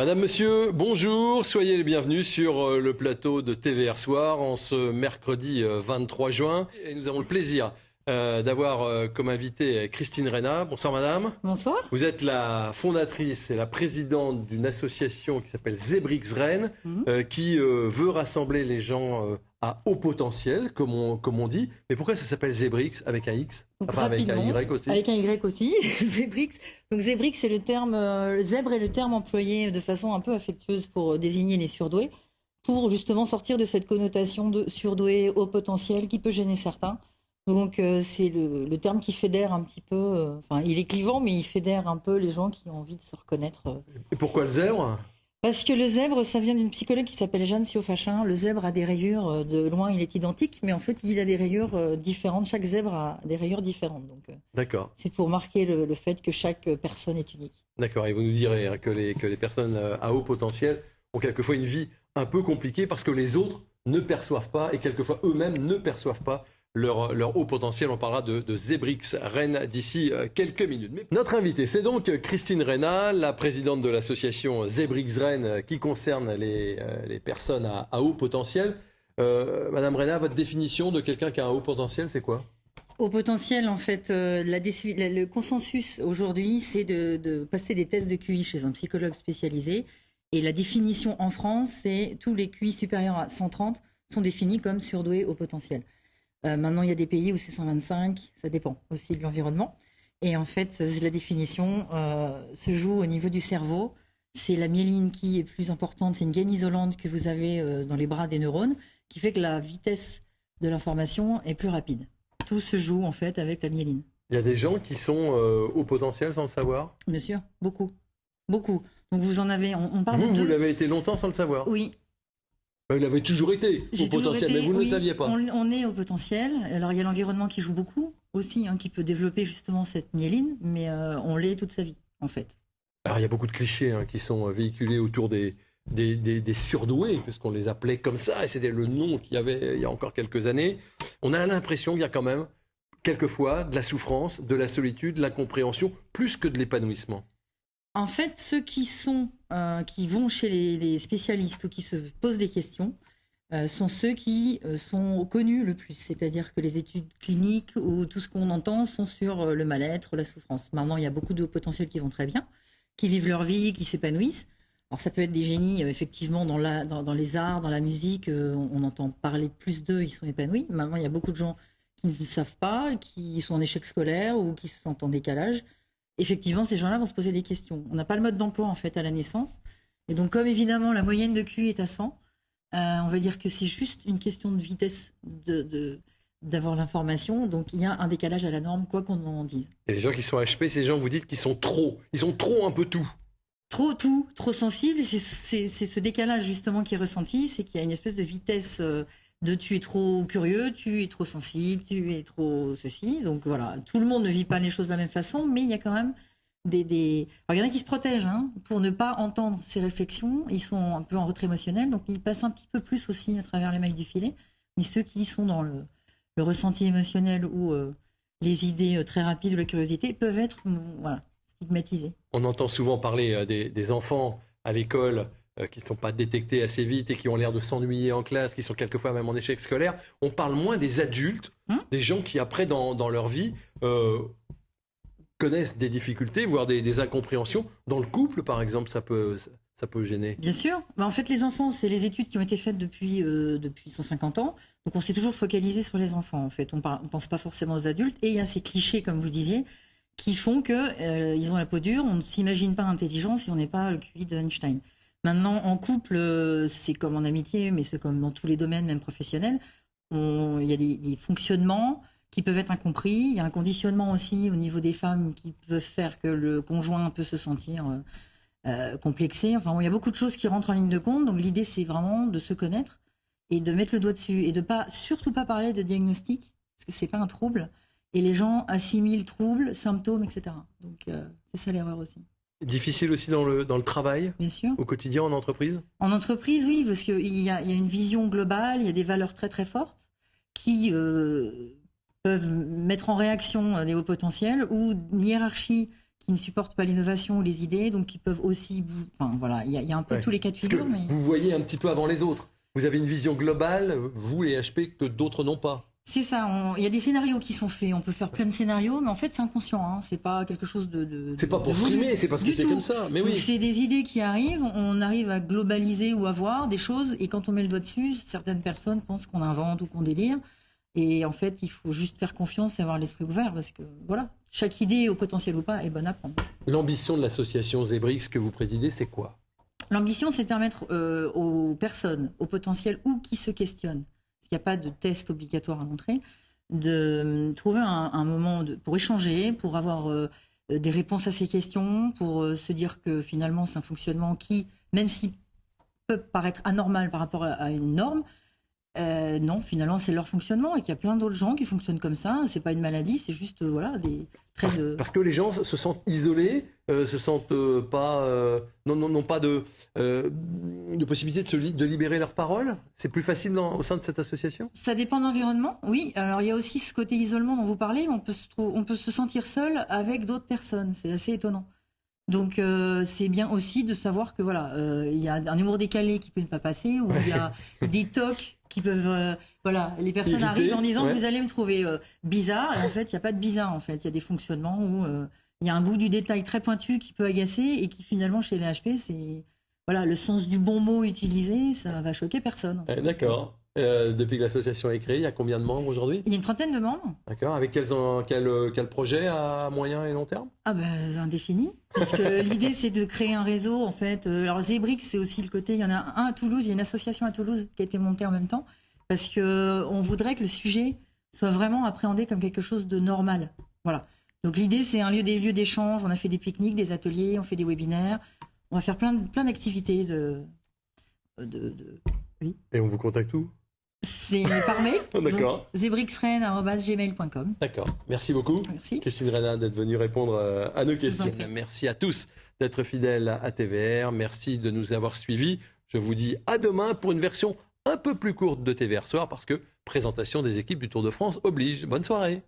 Madame, monsieur, bonjour, soyez les bienvenus sur le plateau de TVR Soir en ce mercredi 23 juin. Et nous avons le plaisir d'avoir comme invitée Christine Reina. Bonsoir madame. Bonsoir. Vous êtes la fondatrice et la présidente d'une association qui s'appelle Zebrix Rennes, qui veut rassembler les gens à haut potentiel, comme on dit. Mais pourquoi ça s'appelle Zebrix avec un X? Enfin avec un Y aussi. Avec un Y aussi, Zebrix. Donc Zebrix, c'est le terme, zèbre est le terme employé de façon un peu affectueuse pour désigner les surdoués, pour justement sortir de cette connotation de surdoué haut potentiel qui peut gêner certains. Donc c'est le terme qui fédère un petit peu, enfin il est clivant, mais il fédère un peu les gens qui ont envie de se reconnaître. Et pourquoi le zèbre? Parce que le zèbre, ça vient d'une psychologue qui s'appelle Jeanne Siofachin. Le zèbre a des rayures, de loin il est identique, mais en fait il a des rayures différentes. Chaque zèbre a des rayures différentes. Donc d'accord. C'est pour marquer le fait que chaque personne est unique. D'accord, et vous nous direz que les personnes à haut potentiel ont quelquefois une vie un peu compliquée parce que les autres ne perçoivent pas, et quelquefois eux-mêmes ne perçoivent pas leur haut potentiel. On parlera de Zebrix Rennes d'ici quelques minutes. Mais notre invitée, c'est donc Christine Reina, la présidente de l'association Zebrix Rennes qui concerne les personnes à haut potentiel. Madame Reina, votre définition de quelqu'un qui a un haut potentiel, c'est quoi? Au potentiel, en fait, le consensus aujourd'hui, c'est de passer des tests de QI chez un psychologue spécialisé. Et la définition en France, c'est tous les QI supérieurs à 130 sont définis comme surdoués au potentiel. Maintenant, il y a des pays où c'est 125, ça dépend aussi de l'environnement. Et en fait, la définition se joue au niveau du cerveau. C'est la myéline qui est plus importante, c'est une gaine isolante que vous avez dans les bras des neurones, qui fait que la vitesse de l'information est plus rapide. Tout se joue en fait avec la myéline. Il y a des gens qui sont au potentiel sans le savoir? Bien sûr, beaucoup. Beaucoup. Donc vous en avez, on parle Vous l'avez été longtemps sans le savoir? Oui. Vous l'avez toujours été au potentiel, mais vous ne le saviez pas. On est au potentiel. Alors il y a l'environnement qui joue beaucoup aussi, qui peut développer justement cette myéline, mais on l'est toute sa vie en fait. Alors il y a beaucoup de clichés qui sont véhiculés autour des surdoués, puisqu'on les appelait comme ça, et c'était le nom qu'il y avait il y a encore quelques années. On a l'impression qu'il y a quand même, quelquefois, de la souffrance, de la solitude, de l'incompréhension, plus que de l'épanouissement. En fait, ceux qui vont chez les spécialistes ou qui se posent des questions sont ceux qui sont connus le plus. C'est-à-dire que les études cliniques ou tout ce qu'on entend sont sur le mal-être, la souffrance. Maintenant, il y a beaucoup de hauts potentiels qui vont très bien, qui vivent leur vie, qui s'épanouissent. Alors ça peut être des génies, effectivement, dans les arts, dans la musique, on entend parler plus d'eux, ils sont épanouis. Maintenant, il y a beaucoup de gens qui ne savent pas, qui sont en échec scolaire ou qui se sentent en décalage. Effectivement, ces gens-là vont se poser des questions. On n'a pas le mode d'emploi, en fait, à la naissance. Et donc, comme évidemment, la moyenne de QI est à 100, on va dire que c'est juste une question de vitesse d'avoir l'information. Donc, il y a un décalage à la norme, quoi qu'on en dise. Et les gens qui sont HP, ces gens, vous dites qu'ils sont trop. Ils sont trop un peu tout. Trop sensible. C'est ce décalage, justement, qui est ressenti. C'est qu'il y a une espèce de vitesse de tu es trop curieux, tu es trop sensible, tu es trop ceci. Donc voilà, tout le monde ne vit pas les choses de la même façon, mais il y a quand même Alors, il y en a qui se protègent pour ne pas entendre ces réflexions. Ils sont un peu en retrait émotionnel, donc ils passent un petit peu plus aussi à travers les mailles du filet. Mais ceux qui sont dans le ressenti émotionnel ou les idées très rapides ou la curiosité peuvent être stigmatisés. On entend souvent parler des enfants à l'école qui ne sont pas détectés assez vite et qui ont l'air de s'ennuyer en classe, qui sont quelquefois même en échec scolaire. On parle moins des adultes, des gens qui après dans leur vie connaissent des difficultés, voire des incompréhensions. Dans le couple, par exemple, ça peut gêner. Bien sûr. En fait, les enfants, c'est les études qui ont été faites depuis 150 ans. Donc on s'est toujours focalisé sur les enfants. En fait, on pense pas forcément aux adultes. Et il y a ces clichés, comme vous disiez, qui font qu'ils ont la peau dure. On ne s'imagine pas intelligent si on n'est pas le QI de Einstein. Maintenant, en couple, c'est comme en amitié, mais c'est comme dans tous les domaines, même professionnels. Il y a des fonctionnements qui peuvent être incompris. Il y a un conditionnement aussi au niveau des femmes qui peuvent faire que le conjoint peut se sentir complexé. Enfin, il y a beaucoup de choses qui rentrent en ligne de compte. Donc l'idée, c'est vraiment de se connaître et de mettre le doigt dessus et de surtout pas parler de diagnostic, parce que c'est pas un trouble. Et les gens assimilent troubles, symptômes, etc. Donc c'est ça l'erreur aussi. Difficile aussi dans le travail, bien sûr, au quotidien, en entreprise. En entreprise, oui, parce qu'il y a une vision globale, il y a des valeurs très très fortes qui peuvent mettre en réaction des hauts potentiels ou une hiérarchie qui ne supportent pas l'innovation ou les idées, donc qui peuvent aussi... Enfin, voilà, il y a un peu tous les cas de figure. Parce que vous voyez un petit peu avant les autres. Vous avez une vision globale, vous, les HP, que d'autres n'ont pas. C'est ça, il y a des scénarios qui sont faits, on peut faire plein de scénarios, mais en fait c'est inconscient, hein. C'est pas quelque chose c'est pas pour frimer, c'est parce que c'est comme ça, mais oui. C'est des idées qui arrivent, on arrive à globaliser ou à voir des choses, et quand on met le doigt dessus, certaines personnes pensent qu'on invente ou qu'on délire, et en fait il faut juste faire confiance et avoir l'esprit ouvert, parce que voilà, chaque idée, au potentiel ou pas, est bonne à prendre. L'ambition de l'association Zebrix que vous présidez, c'est quoi? L'ambition, c'est de permettre aux personnes, au potentiel ou qui se questionnent, il n'y a pas de test obligatoire à montrer, de trouver un moment pour échanger, pour avoir des réponses à ces questions, pour se dire que finalement c'est un fonctionnement qui, même s'il peut paraître anormal par rapport à une norme, non, finalement c'est leur fonctionnement et qu'il y a plein d'autres gens qui fonctionnent comme ça. C'est pas une maladie, c'est juste voilà des traits parce que les gens se sentent isolés, se sentent pas, n'ont pas de possibilité de libérer leur parole. C'est plus facile au sein de cette association. Ça dépend de l'environnement, oui. Alors il y a aussi ce côté isolement dont vous parlez. On peut se sentir seul avec d'autres personnes. C'est assez étonnant. Donc c'est bien aussi de savoir que voilà, il y a un humour décalé qui peut ne pas passer, ou il y a des tocs qui peuvent voilà, les personnes arrivent en disant vous allez me trouver bizarre, et en fait il n'y a pas de bizarre, en fait il y a des fonctionnements où il y a un goût du détail très pointu qui peut agacer et qui finalement chez les HP c'est voilà, le sens du bon mot utilisé, ça va choquer personne. D'accord. Depuis que l'association est créée, il y a combien de membres aujourd'hui? Il y a une trentaine de membres. D'accord. Avec quel projet à moyen et long terme? Ah ben indéfini. Parce que l'idée c'est de créer un réseau en fait. Alors Zebrix c'est aussi le côté, il y en a un à Toulouse, il y a une association à Toulouse qui a été montée en même temps parce que on voudrait que le sujet soit vraiment appréhendé comme quelque chose de normal. Voilà. Donc l'idée c'est des lieux d'échange. On a fait des pique-niques, des ateliers, on fait des webinaires. On va faire plein d'activités oui. Et on vous contacte où? C'est par mail. D'accord. zebrixren@gmail.com. D'accord. Merci beaucoup. Merci. Christine Renin d'être venue répondre à nos questions. Merci à tous d'être fidèles à TVR. Merci de nous avoir suivis. Je vous dis à demain pour une version un peu plus courte de TVR Soir parce que présentation des équipes du Tour de France oblige. Bonne soirée.